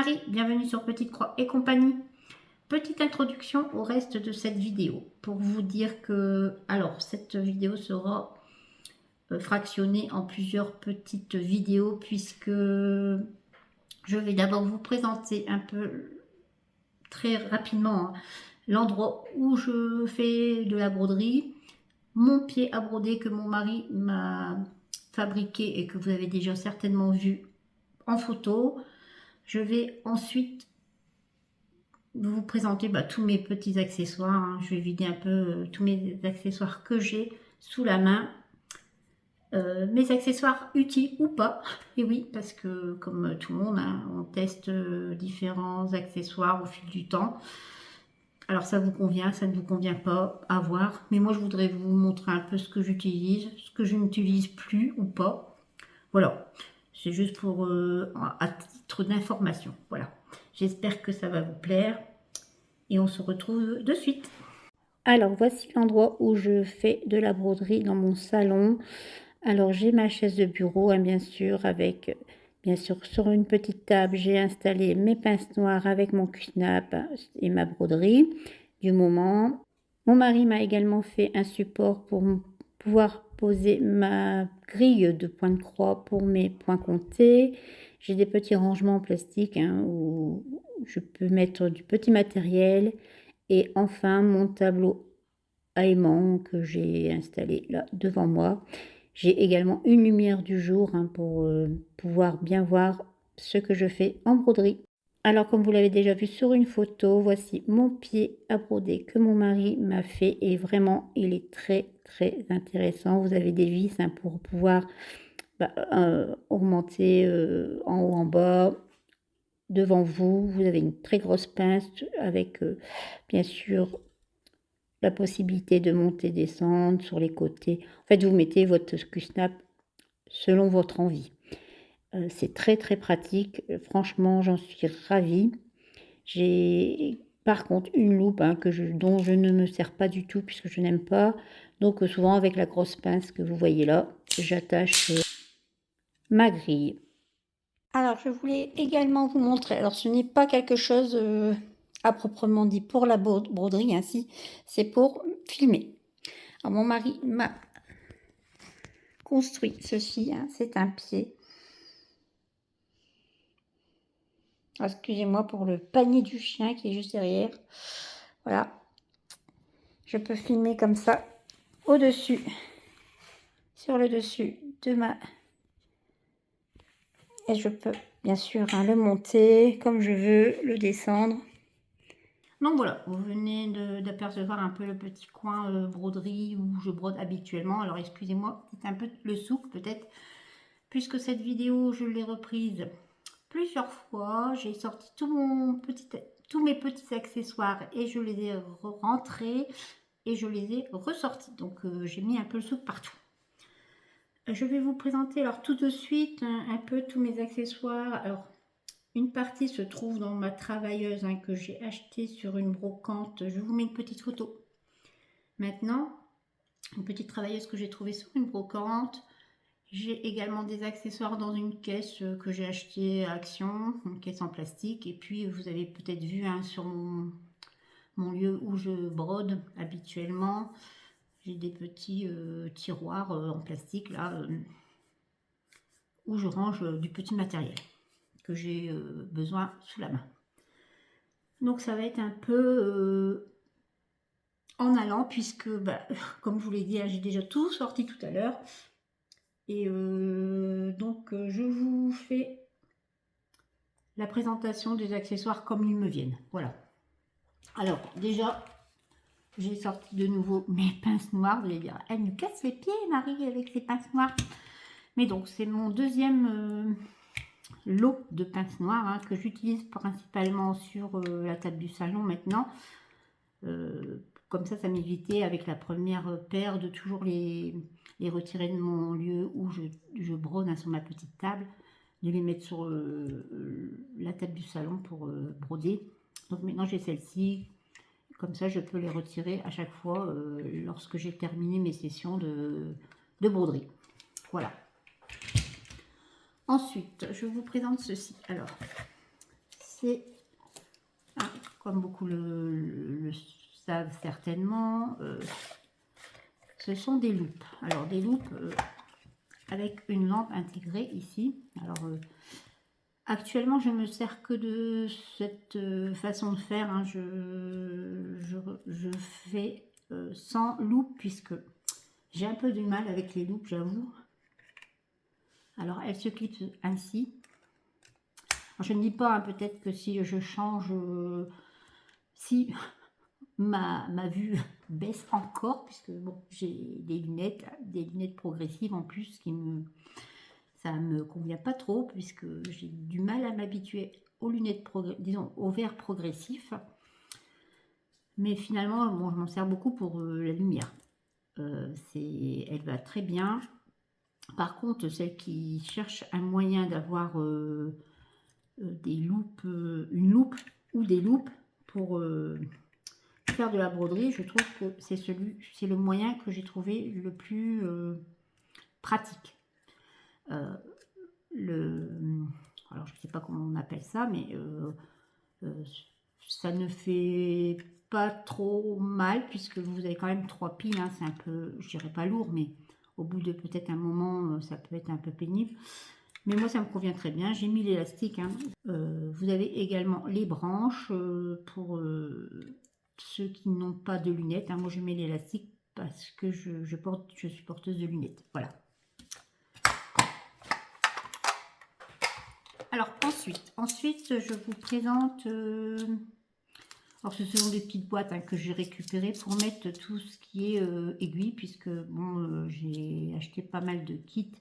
Marie, bienvenue sur Petite Croix et compagnie. Petite introduction au reste de cette vidéo pour vous dire que, alors cette vidéo sera fractionnée en plusieurs petites vidéos puisque je vais d'abord vous présenter un peu très rapidement l'endroit où je fais de la broderie, mon pied à broder que mon mari m'a fabriqué et que vous avez déjà certainement vu en photo. Je vais ensuite vous présenter tous mes petits accessoires. Je vais vider un peu tous mes accessoires que j'ai sous la main. Mes accessoires utiles ou pas. Et oui, parce que comme tout le monde, on teste différents accessoires au fil du temps. Alors ça vous convient, ça ne vous convient pas, à voir. Mais moi je voudrais vous montrer un peu ce que j'utilise, ce que je n'utilise plus ou pas. Voilà, c'est juste pour à titre d'information. Voilà, j'espère que ça va vous plaire. Et on se retrouve de suite. Alors voici l'endroit où je fais de la broderie dans mon salon. Alors j'ai ma chaise de bureau, bien sûr, avec bien sûr sur une petite table, j'ai installé mes pinces noires avec mon Q-snap et ma broderie du moment. Mon mari m'a également fait un support pour pouvoir poser ma grille de points de croix pour mes points comptés. J'ai des petits rangements en plastique où je peux mettre du petit matériel. Et enfin, mon tableau à aimant que j'ai installé là devant moi. J'ai également une lumière du jour pour pouvoir bien voir ce que je fais en broderie. Alors, comme vous l'avez déjà vu sur une photo, voici mon pied à broder que mon mari m'a fait. Et vraiment, il est très, très intéressant. Vous avez des vis pour pouvoir augmenter en haut, en bas. Devant vous, vous avez une très grosse pince avec, bien sûr, la possibilité de monter, descendre sur les côtés. En fait, vous mettez votre Q-snap selon votre envie. C'est très, très pratique. Franchement, j'en suis ravie. J'ai par contre une loupe dont je ne me sers pas du tout puisque je n'aime pas. Donc, souvent, avec la grosse pince que vous voyez là, j'attache ma grille. Alors, je voulais également vous montrer, alors ce n'est pas quelque chose à proprement dit pour la broderie, ainsi, c'est pour filmer. Alors, mon mari m'a construit ceci, c'est un pied. Excusez-moi pour le panier du chien qui est juste derrière. Voilà. Je peux filmer comme ça, au-dessus, sur le dessus de ma... Et je peux, bien sûr, le monter comme je veux, le descendre. Donc voilà, vous venez d'apercevoir un peu le petit coin broderie où je brode habituellement. Alors excusez-moi, c'est un peu le souk peut-être, puisque cette vidéo, je l'ai reprise plusieurs fois. J'ai sorti tous mes petits accessoires et je les ai rentrés et je les ai ressortis. Donc j'ai mis un peu le souk partout. Je vais vous présenter alors tout de suite un peu tous mes accessoires. Alors, une partie se trouve dans ma travailleuse que j'ai achetée sur une brocante. Je vous mets une petite photo. Maintenant, une petite travailleuse que j'ai trouvée sur une brocante. J'ai également des accessoires dans une caisse que j'ai achetée à Action, une caisse en plastique. Et puis, vous avez peut-être vu sur mon lieu où je brode habituellement, j'ai des petits tiroirs en plastique là, où je range du petit matériel que j'ai besoin sous la main. Donc ça va être un peu en allant puisque, comme je vous l'ai dit, j'ai déjà tout sorti tout à l'heure. Et donc je vous fais la présentation des accessoires comme ils me viennent. Voilà. Alors déjà, j'ai sorti de nouveau mes pinces noires. Vous allez dire, elle nous casse les pieds Marie avec ses pinces noires. Mais donc c'est mon deuxième lot de pinces noires que j'utilise principalement sur la table du salon maintenant. Comme ça m'évitait avec la première paire de toujours les retirer de mon lieu où je brode sur ma petite table, de les mettre sur la table du salon pour broder. Donc maintenant j'ai celle-ci, comme ça je peux les retirer à chaque fois lorsque j'ai terminé mes sessions de broderie. Voilà. Ensuite, je vous présente ceci. Alors, c'est, comme beaucoup le savent certainement, ce sont des loupes. Alors des loupes avec une lampe intégrée ici. Alors actuellement je me sers que de cette façon de faire, hein. Je fais sans loupe puisque j'ai un peu du mal avec les loupes, j'avoue. Alors elle se clipse ainsi. Alors, je ne dis pas, hein, peut-être que si je change, si ma vue baisse encore, puisque bon, j'ai des lunettes progressives en plus, ça me convient pas trop, puisque j'ai du mal à m'habituer aux lunettes, disons, au verre progressif. Mais finalement, bon, je m'en sers beaucoup pour la lumière. Elle va très bien. Par contre, celle qui cherche un moyen d'avoir des loupes, une loupe ou des loupes pour faire de la broderie, je trouve que c'est le moyen que j'ai trouvé le plus pratique. Alors je ne sais pas comment on appelle ça, mais ça ne fait pas trop mal puisque vous avez quand même 3 piles, hein, c'est un peu, je dirais pas lourd, mais au bout de peut-être un moment, ça peut être un peu pénible. Mais moi, ça me convient très bien. J'ai mis l'élastique, hein. Vous avez également les branches pour ceux qui n'ont pas de lunettes, hein. Moi, je mets l'élastique parce que je suis porteuse de lunettes. Voilà. Alors, ensuite, je vous présente... alors, ce sont des petites boîtes, hein, que j'ai récupérées pour mettre tout ce qui est aiguille, puisque bon, j'ai acheté pas mal de kits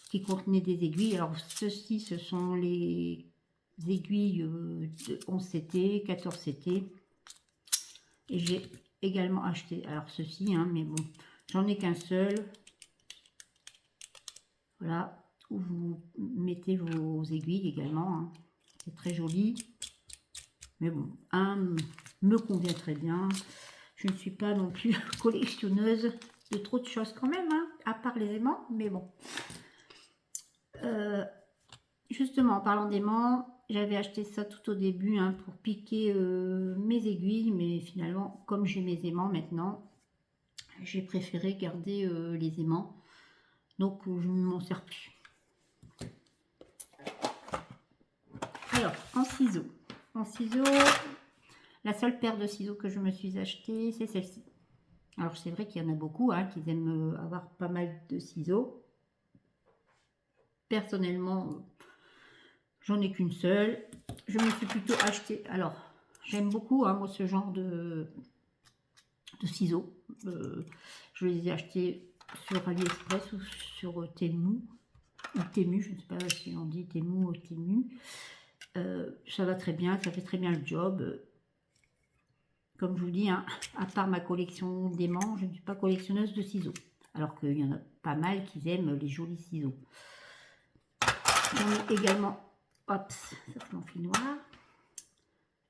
qui contenaient des aiguilles. Alors ceci, ce sont les aiguilles de 11 CT, 14 CT. Et j'ai également acheté, alors ceci, hein, mais bon, j'en ai qu'un seul. Voilà, où vous mettez vos aiguilles également, hein. C'est très joli. Mais bon, un me convient très bien. Je ne suis pas non plus collectionneuse de trop de choses quand même, hein, à part les aimants, mais bon. Justement, en parlant d'aimants, j'avais acheté ça tout au début, hein, pour piquer mes aiguilles, mais finalement, comme j'ai mes aimants maintenant, j'ai préféré garder les aimants, donc je ne m'en sers plus. Alors, en ciseaux, la seule paire de ciseaux que je me suis acheté, c'est celle-ci. Alors, c'est vrai qu'il y en a beaucoup, hein, qui aiment avoir pas mal de ciseaux. Personnellement, j'en ai qu'une seule. Je me suis plutôt acheté. Alors, j'aime beaucoup, hein, moi, ce genre de ciseaux. Je les ai achetés sur AliExpress ou sur Temu. Ou Temu, je ne sais pas si on dit Temu ou Temu. Ça va très bien, ça fait très bien le job. Comme je vous dis, hein, à part ma collection d'aimants, je ne suis pas collectionneuse de ciseaux. Alors qu'il y en a pas mal qui aiment les jolis ciseaux. J'en ai également, hop, ça c'est mon fil noir,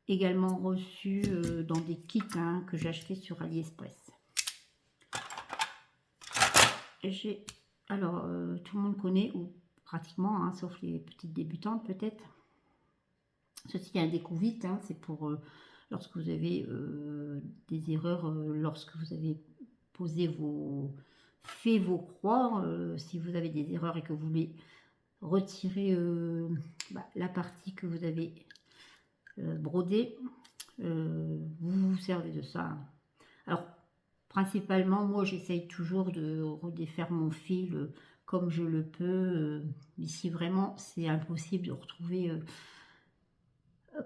également reçu dans des kits, hein, que j'ai acheté sur AliExpress. Alors, tout le monde connaît, ou pratiquement, hein, sauf les petites débutantes peut-être. Ceci est un découvite, hein, c'est pour lorsque vous avez des erreurs, lorsque vous avez fait vos croix, si vous avez des erreurs et que vous voulez retirer la partie que vous avez brodée, vous vous servez de ça. Alors, principalement, moi, j'essaye toujours de redéfaire mon fil comme je le peux. Mais si vraiment c'est impossible de retrouver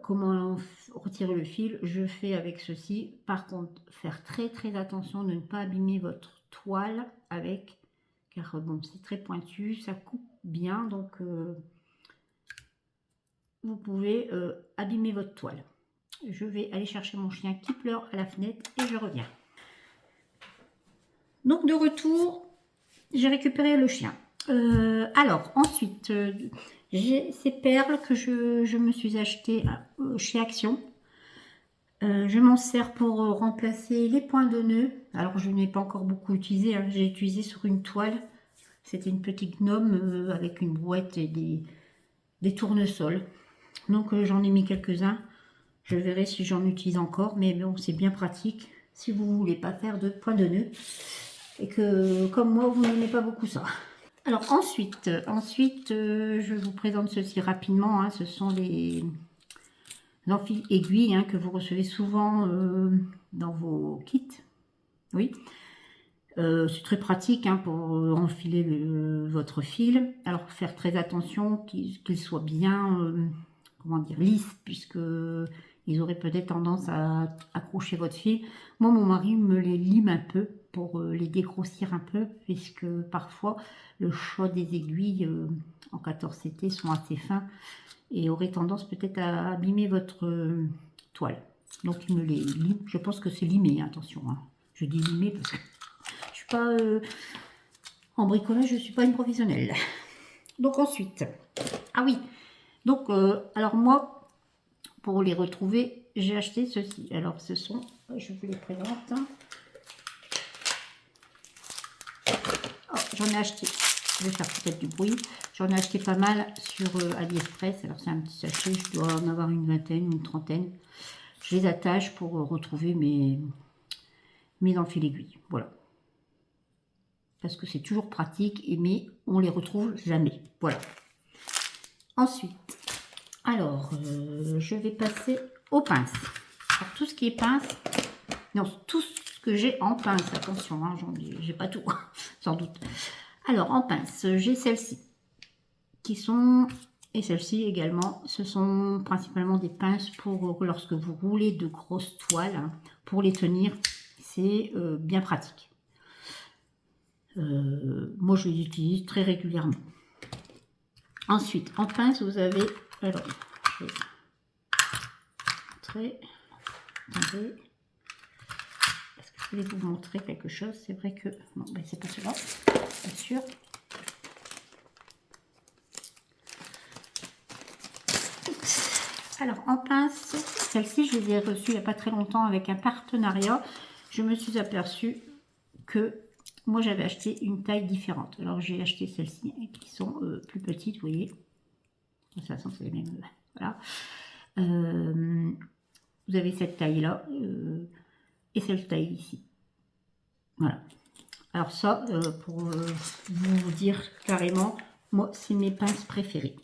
comment retirer le fil, je fais avec ceci. Par contre, faire très très attention de ne pas abîmer votre toile avec, car bon, c'est très pointu, ça coupe bien, donc vous pouvez abîmer votre toile. Je vais aller chercher mon chien qui pleure à la fenêtre et je reviens. Donc de retour, j'ai récupéré le chien. Alors ensuite, j'ai ces perles que je me suis achetées chez Action. Je m'en sers pour remplacer les points de nœud. Alors je n'ai pas encore beaucoup utilisé, hein. J'ai utilisé sur une toile. C'était une petite gnome avec une brouette et des tournesols. Donc j'en ai mis quelques-uns. Je verrai si j'en utilise encore, mais bon, c'est bien pratique si vous voulez pas faire de point de nœud et que, comme moi, vous n'aimez pas beaucoup ça. Alors ensuite, je vous présente ceci rapidement. Hein, ce sont les enfils aiguilles que vous recevez souvent dans vos kits. Oui. C'est très pratique pour enfiler votre fil. Alors faire très attention qu'il soit bien, comment dire, lisse, puisque ils auraient peut-être tendance à accrocher votre fil. Moi, mon mari me les lime un peu pour les dégrossir un peu, puisque parfois le choix des aiguilles en 14CT sont assez fins et auraient tendance peut-être à abîmer votre toile. Donc il me les lime. Je pense que c'est limé, attention. Je dis limé parce que je suis pas en bricolage, je suis pas une professionnelle. Donc ensuite, ah oui, donc alors moi, pour les retrouver, j'ai acheté ceci. Alors ce sont, je vous les présente. Oh, j'en ai acheté, je vais faire peut-être du bruit. J'en ai acheté pas mal sur AliExpress. Alors c'est un petit sachet, je dois en avoir une vingtaine ou une trentaine. Je les attache pour retrouver mes enfils aiguilles. Voilà. Parce que c'est toujours pratique, mais on les retrouve jamais. Voilà. Ensuite, alors, je vais passer aux pinces. Alors, tout ce qui est pince, non, tout ce que j'ai en pince, attention, j'ai pas tout, sans doute. Alors, en pince, j'ai celles-ci, qui sont, et celles-ci également, ce sont principalement des pinces pour lorsque vous roulez de grosses toiles, pour les tenir, c'est bien pratique. Moi, je les utilise très régulièrement. Ensuite, en pince, vous avez... Alors, je vais montrer. Attendez. Parce que je voulais vous montrer quelque chose. C'est vrai que... Non, ben c'est pas celui-là, bien sûr. Alors, en pince, celle-ci, je les ai reçues il n'y a pas très longtemps avec un partenariat. Je me suis aperçue que moi, j'avais acheté une taille différente. Alors, j'ai acheté celles-ci qui sont plus petites, vous voyez. De toute façon, c'est les mêmes. Voilà. Vous avez cette taille-là et cette taille ici. Voilà. Alors ça, pour vous dire carrément, moi, c'est mes pinces préférées.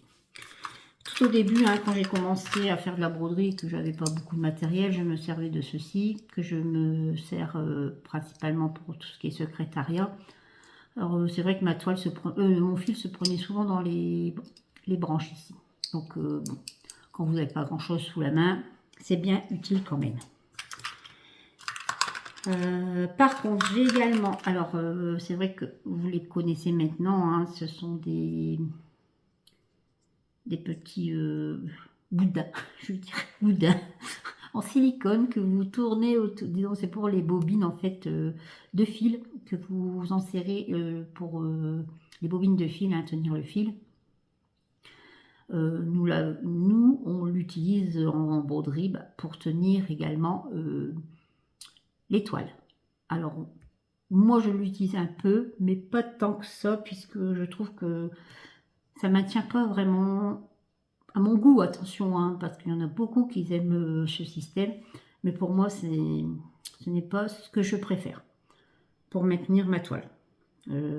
Tout au début, quand j'ai commencé à faire de la broderie, que j'avais pas beaucoup de matériel, je me servais de ceci, que je me sers principalement pour tout ce qui est secrétariat. Alors c'est vrai que ma toile mon fil se prenait souvent dans les branches ici. Donc bon, quand vous n'avez pas grand chose sous la main, c'est bien utile quand même. Par contre, j'ai également, alors c'est vrai que vous les connaissez maintenant, ce sont des petits boudins, je veux dire boudins, en silicone que vous tournez, disons c'est pour les bobines en fait de fil, que vous enserrez pour les bobines de fil, tenir le fil. Nous on l'utilise en broderie pour tenir également les toiles. Alors moi je l'utilise un peu, mais pas tant que ça, puisque je trouve que ça ne maintient pas vraiment à mon goût, attention, parce qu'il y en a beaucoup qui aiment ce système, mais pour moi ce n'est pas ce que je préfère pour maintenir ma toile.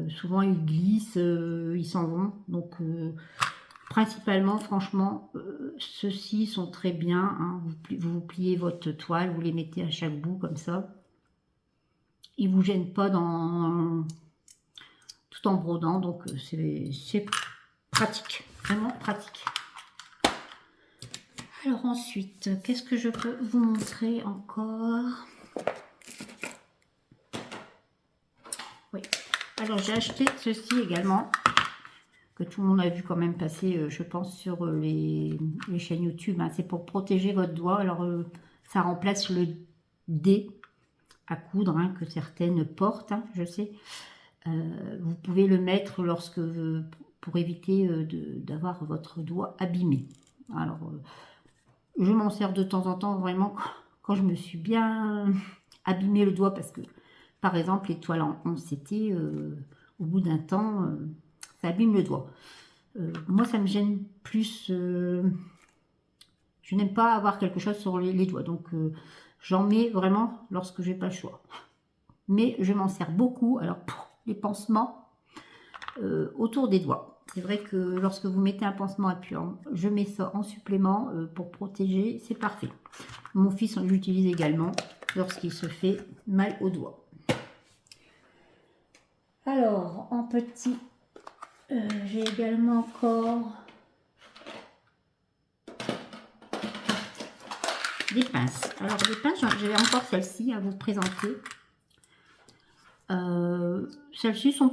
Souvent ils glissent, ils s'en vont, donc principalement, franchement, ceux-ci sont très bien. Vous pliez votre toile, vous les mettez à chaque bout comme ça. Ils ne vous gênent pas tout en brodant, donc c'est pratique, vraiment pratique. Alors ensuite, qu'est-ce que je peux vous montrer encore? Oui, alors j'ai acheté ceci également, que tout le monde a vu quand même passer, je pense, sur les chaînes YouTube. C'est pour protéger votre doigt. Alors, ça remplace le dé à coudre que certaines portent, je sais. Vous pouvez le mettre pour éviter d'avoir votre doigt abîmé. Alors, je m'en sers de temps en temps, vraiment, quand je me suis bien abîmé le doigt, parce que, par exemple, les toiles en 11CT, au bout d'un temps, ça abîme le doigt. Moi, ça me gêne plus Je n'aime pas avoir quelque chose sur les doigts, donc j'en mets vraiment lorsque j'ai pas le choix. Mais je m'en sers beaucoup, alors pour les pansements autour des doigts. C'est vrai que lorsque vous mettez un pansement appuyant, je mets ça en supplément pour protéger, c'est parfait. Mon fils l'utilise également lorsqu'il se fait mal aux doigts. Alors, en petit, j'ai également encore des pinces. Alors, des pinces, j'avais encore celle-ci à vous présenter. Celles-ci sont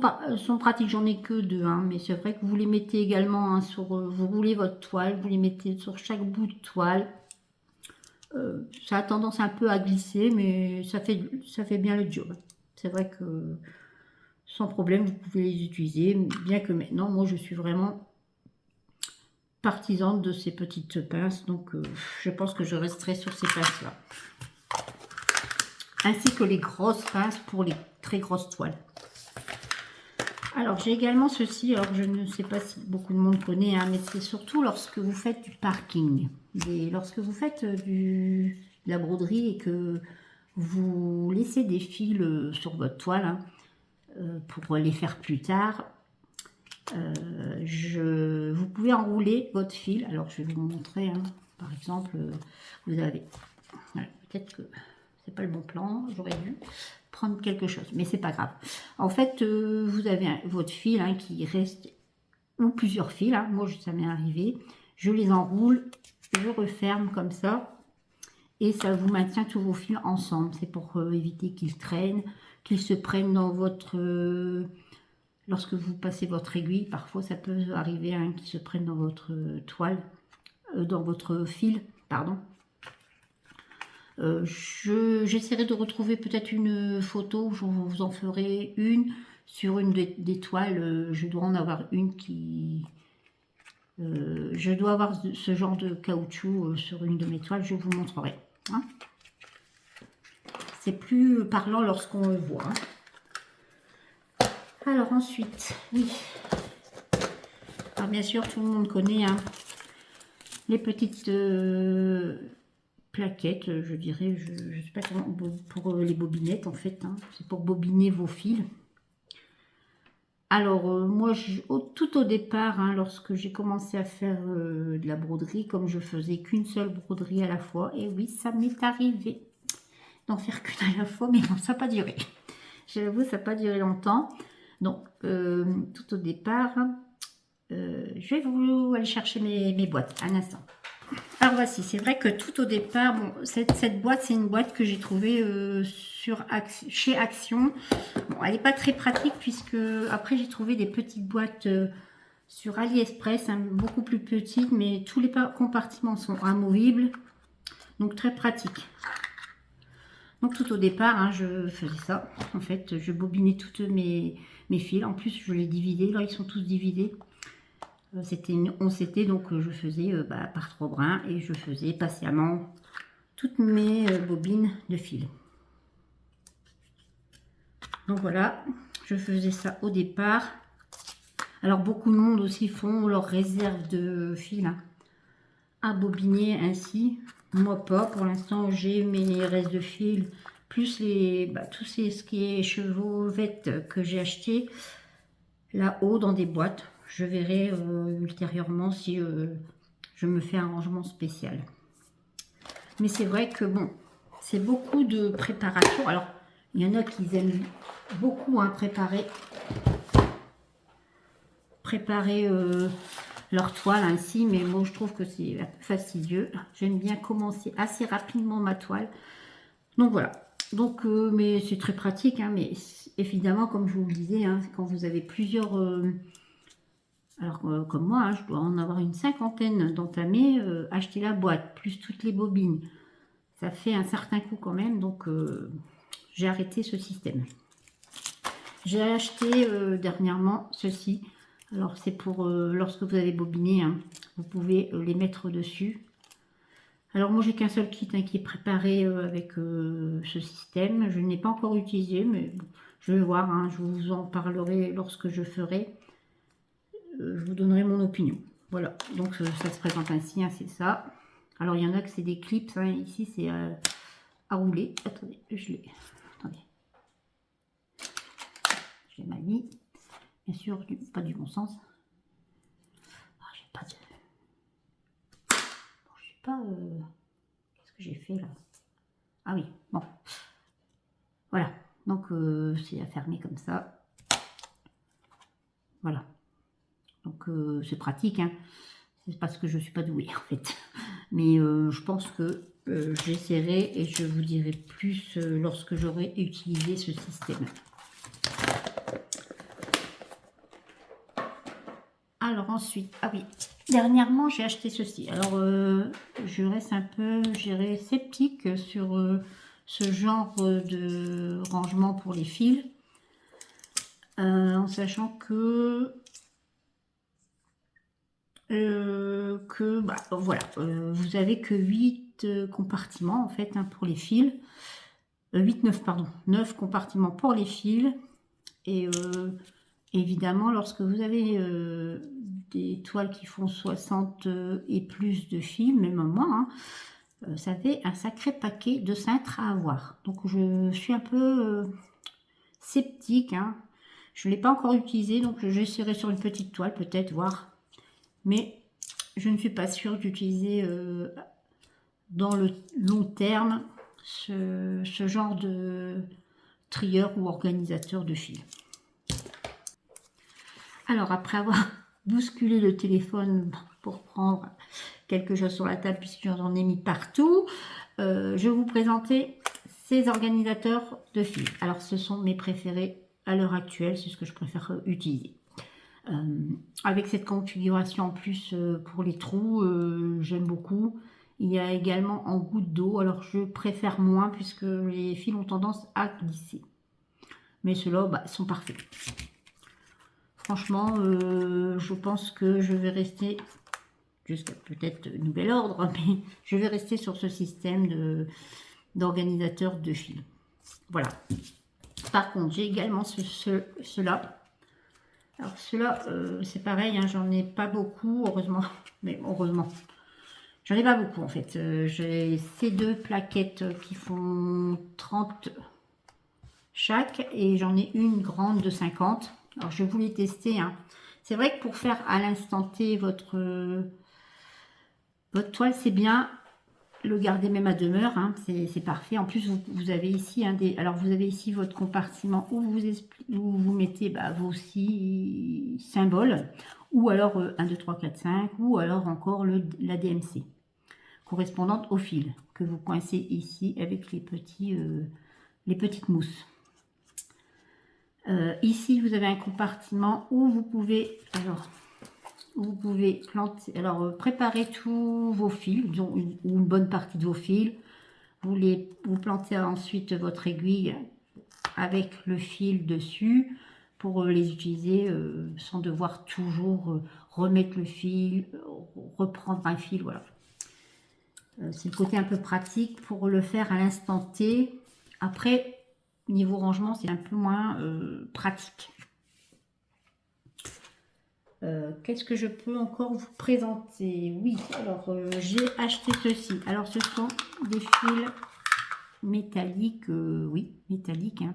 pratiques, j'en ai que deux, hein, mais c'est vrai que vous les mettez également hein, sur, vous roulez votre toile, vous les mettez sur chaque bout de toile. Ça a tendance un peu à glisser, mais ça fait bien le job. C'est vrai que sans problème, vous pouvez les utiliser, bien que maintenant, moi, je suis vraiment partisane de ces petites pinces, donc je pense que je resterai sur ces pinces-là. Ainsi que les grosses pinces pour les très grosses toiles. Alors, j'ai également ceci, alors je ne sais pas si beaucoup de monde connaît, hein, mais c'est surtout lorsque vous faites du parking. Lorsque vous faites de la broderie et que vous laissez des fils sur votre toile hein, pour les faire plus tard, vous pouvez enrouler votre fil. Alors, je vais vous montrer, hein. Par exemple, vous avez... Voilà, peut-être que c'est pas le bon plan, j'aurais dû prendre quelque chose, mais c'est pas grave. En fait, vous avez votre fil hein, qui reste, ou plusieurs fils, hein. Moi ça m'est arrivé, je les enroule, je referme comme ça, et ça vous maintient tous vos fils ensemble. C'est pour éviter qu'ils traînent, qu'ils se prennent dans votre... lorsque vous passez votre aiguille, parfois ça peut arriver hein, qu'ils se prennent dans votre toile, dans votre fil, pardon. J'essaierai de retrouver peut-être une photo, je vous en ferai une sur une des toiles. Je dois en avoir une qui... je dois avoir ce genre de caoutchouc sur une de mes toiles, je vous montrerai. Hein. C'est plus parlant lorsqu'on le voit. Hein. Alors ensuite, oui. Alors bien sûr, tout le monde connaît hein, les petites... plaquettes, je dirais, je sais pas comment, pour les bobinettes en fait, hein. C'est pour bobiner vos fils. Alors moi, tout au départ, hein, lorsque j'ai commencé à faire de la broderie, comme je faisais qu'une seule broderie à la fois, et oui, ça m'est arrivé d'en faire qu'une à la fois, mais bon, ça n'a pas duré. J'avoue, ça n'a pas duré longtemps. Donc, tout au départ, je vais vous aller chercher mes boîtes, un instant. Alors voici, c'est vrai que tout au départ, bon, cette boîte, c'est une boîte que j'ai trouvée chez Action. Bon, elle n'est pas très pratique puisque après j'ai trouvé des petites boîtes sur AliExpress, hein, beaucoup plus petites, mais tous les compartiments sont amovibles, donc très pratique. Donc tout au départ, hein, je faisais ça. En fait, je bobinais toutes mes fils. En plus, je les dividais. Là, ils sont tous dividés. C'était une 11 donc je faisais par 3 brins et je faisais patiemment toutes mes bobines de fil. Donc voilà, je faisais ça au départ. Alors beaucoup de monde aussi font leur réserve de fil hein, à bobiner ainsi. Moi pas, pour l'instant j'ai mes restes de fil plus tout ce qui est chevauvettes que j'ai acheté là-haut dans des boîtes. Je verrai ultérieurement si je me fais un rangement spécial. Mais c'est vrai que bon, c'est beaucoup de préparation. Alors, il y en a qui aiment beaucoup hein, préparer leur toile ainsi, mais moi je trouve que c'est un peu fastidieux. J'aime bien commencer assez rapidement ma toile. Donc voilà. Donc, mais c'est très pratique, hein, mais évidemment, comme je vous le disais, hein, quand vous avez plusieurs... alors, comme moi, hein, je dois en avoir une 50aine d'entamés, acheter la boîte, plus toutes les bobines. Ça fait un certain coût quand même, donc j'ai arrêté ce système. J'ai acheté dernièrement ceci. Alors, c'est pour lorsque vous avez bobiné, hein, vous pouvez les mettre dessus. Alors, moi, j'ai qu'un seul kit hein, qui est préparé avec ce système. Je ne l'ai pas encore utilisé, mais bon, je vais voir. Hein, je vous en parlerai lorsque je ferai. Je vous donnerai mon opinion. Voilà, donc ça se présente ainsi, hein, c'est ça. Alors, il y en a que c'est des clips. Hein. Ici, c'est à rouler. Attendez, je l'ai. Attendez. Je l'ai mal mis. Bien sûr, pas du bon sens. Ah, j'ai pas de... Bon, je sais pas... Qu'est-ce que j'ai fait, là? Ah oui, bon. Voilà. Donc, c'est à fermer comme ça. Voilà. Donc, c'est pratique, hein. C'est parce que je ne suis pas douée, en fait. Mais je pense que j'essaierai et je vous dirai plus lorsque j'aurai utilisé ce système. Alors ensuite, ah oui, dernièrement j'ai acheté ceci. Alors je reste un peu, je dirais, sceptique sur ce genre de rangement pour les fils. En sachant que voilà, vous avez que 8 compartiments en fait hein, pour les fils. 9 pardon, 9 compartiments pour les fils. Et évidemment, lorsque vous avez des toiles qui font 60 et plus de fils, même moi, hein, ça fait un sacré paquet de cintres à avoir. Donc je suis un peu sceptique. Hein. Je ne l'ai pas encore utilisé, donc j'essaierai sur une petite toile peut-être, voir. Mais je ne suis pas sûre d'utiliser dans le long terme ce genre de trieur ou organisateur de fils. Alors après avoir bousculé le téléphone pour prendre quelque chose sur la table puisque j'en ai mis partout, je vais vous présenter ces organisateurs de fils. Alors ce sont mes préférés à l'heure actuelle, c'est ce que je préfère utiliser. Avec cette configuration en plus pour les trous, j'aime beaucoup. Il y a également en goutte d'eau, alors je préfère moins puisque les fils ont tendance à glisser. Mais ceux-là sont parfaits. Franchement, je pense que je vais rester, jusqu'à peut-être nouvel ordre, mais je vais rester sur ce système d'organisateur de fils. Voilà. Par contre, j'ai également ceux-là. Alors ceux-là, c'est pareil, hein, j'en ai pas beaucoup, heureusement. Mais heureusement, j'en ai pas beaucoup en fait. J'ai ces deux plaquettes qui font 30 chaque et j'en ai une grande de 50. Alors je voulais tester. Hein. C'est vrai que pour faire à l'instant T votre toile, c'est bien. Le garder même à demeure, hein, c'est parfait. En plus, vous avez ici alors vous avez ici votre compartiment où vous mettez vos 6 symboles, ou alors 1, 2, 3, 4, 5, ou alors encore la DMC, correspondante au fil, que vous coincez ici avec les petites mousses. Ici, vous avez un compartiment où vous pouvez, planter, préparer tous vos fils, disons une bonne partie de vos fils. Vous plantez ensuite votre aiguille avec le fil dessus pour les utiliser sans devoir toujours remettre le fil, reprendre un fil, voilà. C'est le côté un peu pratique pour le faire à l'instant T. Après, niveau rangement, c'est un peu moins pratique. Qu'est-ce que je peux encore vous présenter? Oui, alors j'ai acheté ceci. Alors ce sont des fils métalliques, oui, métalliques, hein,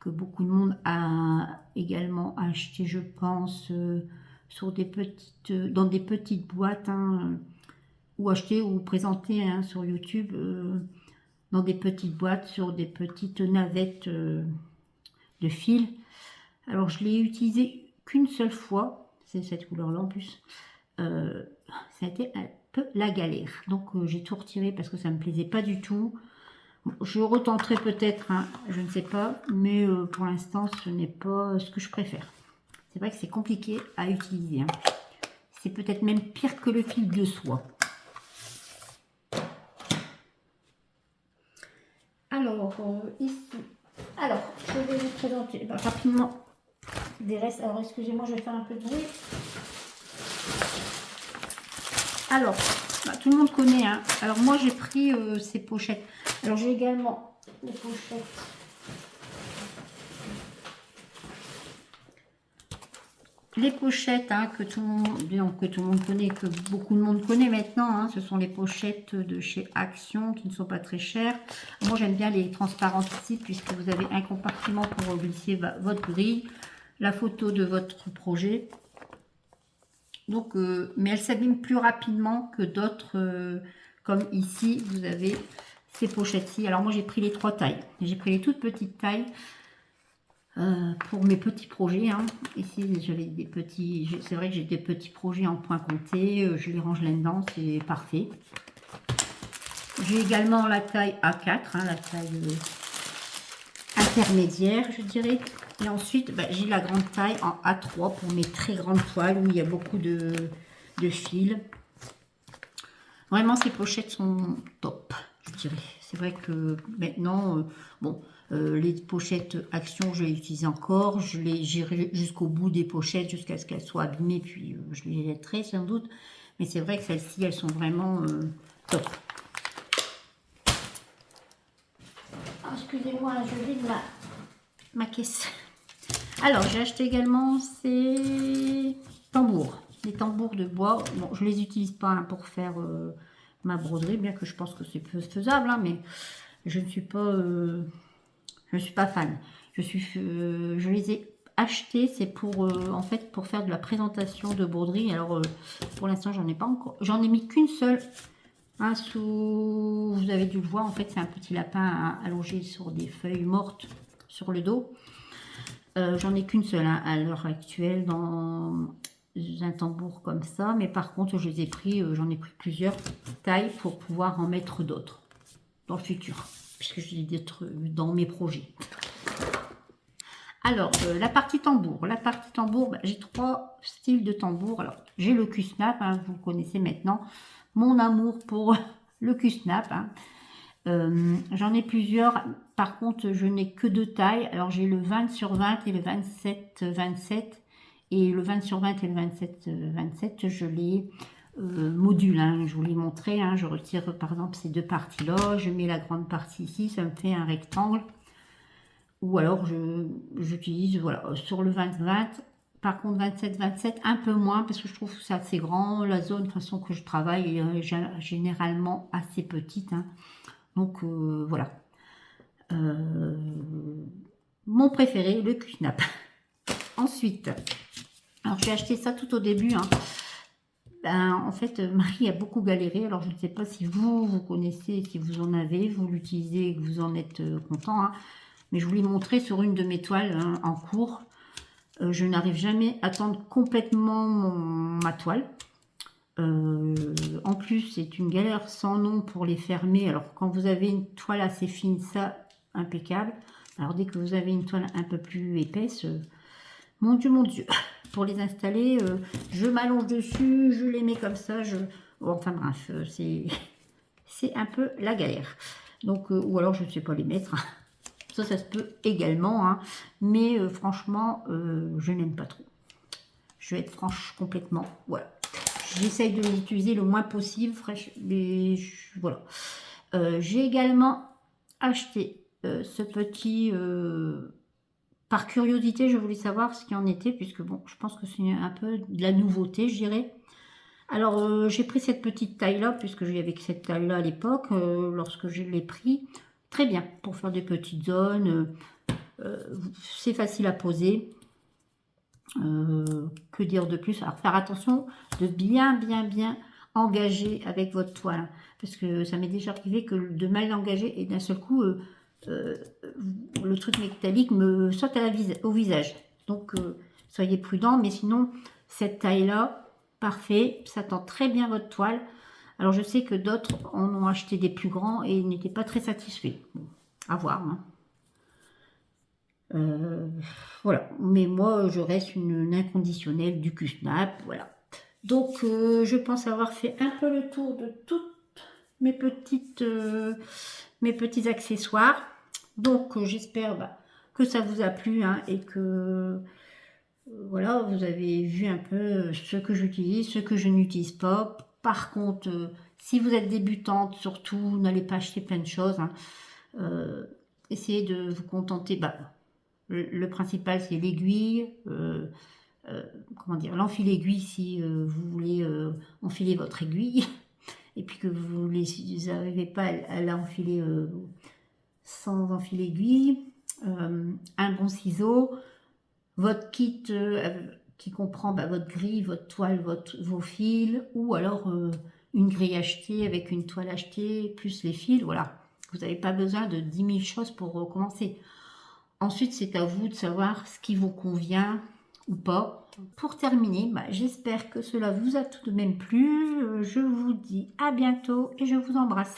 que beaucoup de monde a également acheté, je pense, sur dans des petites boîtes, hein, ou acheté ou présenté hein, sur YouTube, dans des petites boîtes, sur des petites navettes de fil. Alors je l'ai utilisé qu'une seule fois. C'est cette couleur-là en plus. Ça a été un peu la galère. Donc j'ai tout retiré parce que ça ne me plaisait pas du tout. Je retenterai peut-être, hein, je ne sais pas, mais pour l'instant ce n'est pas ce que je préfère. C'est vrai que c'est compliqué à utiliser. Hein. C'est peut-être même pire que le fil de soie. Alors, ici, je vais vous présenter rapidement des restes. Alors, excusez-moi, je vais faire un peu de bruit. Alors, tout le monde connaît. Hein. Alors, moi, j'ai pris ces pochettes. Alors, j'ai également les pochettes les pochettes hein, que tout le monde connaît, que beaucoup de monde connaît maintenant, hein, ce sont les pochettes de chez Action qui ne sont pas très chères. Moi j'aime bien les transparentes ici puisque vous avez un compartiment pour glisser votre grille, la photo de votre projet. Donc, mais elles s'abîment plus rapidement que d'autres, comme ici vous avez ces pochettes-ci. Alors moi j'ai pris les 3 tailles, j'ai pris les toutes petites tailles. Pour mes petits projets, hein. Ici j'avais des petits, c'est vrai que j'ai des petits projets en point compté, je les range là-dedans, c'est parfait. J'ai également la taille A4, hein, la taille intermédiaire je dirais, et ensuite bah, j'ai la grande taille en A3 pour mes très grandes toiles où il y a beaucoup de fils. Vraiment ces pochettes sont top, je dirais. C'est vrai que maintenant, bon, les pochettes Action, je les utilise encore. J'irai jusqu'au bout des pochettes jusqu'à ce qu'elles soient abîmées, puis je les jetterai sans doute. Mais c'est vrai que celles-ci, elles sont vraiment top. Excusez-moi, je vide ma caisse. Alors, j'ai acheté également ces tambours. Les tambours de bois. Bon, je ne les utilise pas hein, pour faire ma broderie, bien que je pense que c'est faisable, hein, mais je ne suis pas fan. Je les ai achetés, c'est pour en fait pour faire de la présentation de broderie. Alors pour l'instant j'en ai pas encore, j'en ai mis qu'une seule. Hein, vous avez dû le voir, en fait c'est un petit lapin allongé sur des feuilles mortes sur le dos. J'en ai qu'une seule hein, à l'heure actuelle dans un tambour comme ça, mais par contre je les ai pris, j'en ai pris plusieurs tailles pour pouvoir en mettre d'autres dans le futur, puisque je vais d'être dans mes projets. Alors, la partie tambour. Bah, j'ai 3 styles de tambour. Alors, j'ai le Q-Snap, hein, vous le connaissez maintenant. Mon amour pour le Q-Snap. Hein. J'en ai plusieurs. Par contre, je n'ai que 2 tailles. Alors, j'ai le 20 sur 20 et le 27-27. Et le 20 sur 20 et le 27-27, je les module. Hein. Je vous l'ai montré. Hein. Je retire, par exemple, ces 2 parties-là. Je mets la grande partie ici. Ça me fait un rectangle. Ou alors j'utilise voilà, sur le 20-20, par contre 27-27 un peu moins parce que je trouve que c'est assez grand, la zone de façon que je travaille est généralement assez petite, hein. Donc voilà. Mon préféré, le Q-Snap. Ensuite, alors j'ai acheté ça tout au début, hein. Ben, en fait, Marie a beaucoup galéré, alors je ne sais pas si vous connaissez, si vous en avez, vous l'utilisez et que vous en êtes content, hein. Mais je vous l'ai montré sur une de mes toiles hein, en cours. Je n'arrive jamais à tendre complètement ma toile. En plus, c'est une galère sans nom pour les fermer. Alors, quand vous avez une toile assez fine, ça, impeccable. Alors, dès que vous avez une toile un peu plus épaisse, mon Dieu, pour les installer, je m'allonge dessus, je les mets comme ça. Enfin bref, c'est un peu la galère. Donc, ou alors je ne sais pas les mettre. Ça se peut également, hein. Mais franchement, je n'aime pas trop. Je vais être franche complètement. Voilà. J'essaye de les utiliser le moins possible. Mais voilà. J'ai également acheté ce petit... par curiosité, je voulais savoir ce qu'il en était, puisque bon, je pense que c'est un peu de la nouveauté, je dirais. Alors, j'ai pris cette petite taille-là, puisque j'avais que cette taille-là à l'époque, lorsque je l'ai pris. Très bien, pour faire des petites zones, c'est facile à poser. Que dire de plus? Alors, faire attention de bien engager avec votre toile. Parce que ça m'est déjà arrivé que de mal l'engager et d'un seul coup, le truc métallique me saute au visage. Donc, soyez prudents. Mais sinon, cette taille-là, parfait, ça tend très bien votre toile. Alors, je sais que d'autres en ont acheté des plus grands et n'étaient pas très satisfaits. Bon, à voir. Hein. Voilà. Mais moi, je reste une inconditionnelle du Q-Snap. Voilà. Donc, je pense avoir fait un peu le tour de toutes mes petits accessoires. Donc, j'espère que ça vous a plu hein, et que voilà, vous avez vu un peu ce que j'utilise, ce que je n'utilise pas. Par contre, si vous êtes débutante, surtout, n'allez pas acheter plein de choses. Hein. Essayez de vous contenter. Le principal, c'est l'aiguille, comment dire, l'enfil aiguille si vous voulez enfiler votre aiguille et puis que vous n'arrivez pas à l'enfiler sans enfil aiguille, un bon ciseau, votre kit qui comprend votre grille, votre toile, vos fils, ou alors une grille achetée avec une toile achetée, plus les fils, voilà. Vous n'avez pas besoin de 10 000 choses pour recommencer. Ensuite, c'est à vous de savoir ce qui vous convient ou pas. Pour terminer, j'espère que cela vous a tout de même plu. Je vous dis à bientôt et je vous embrasse.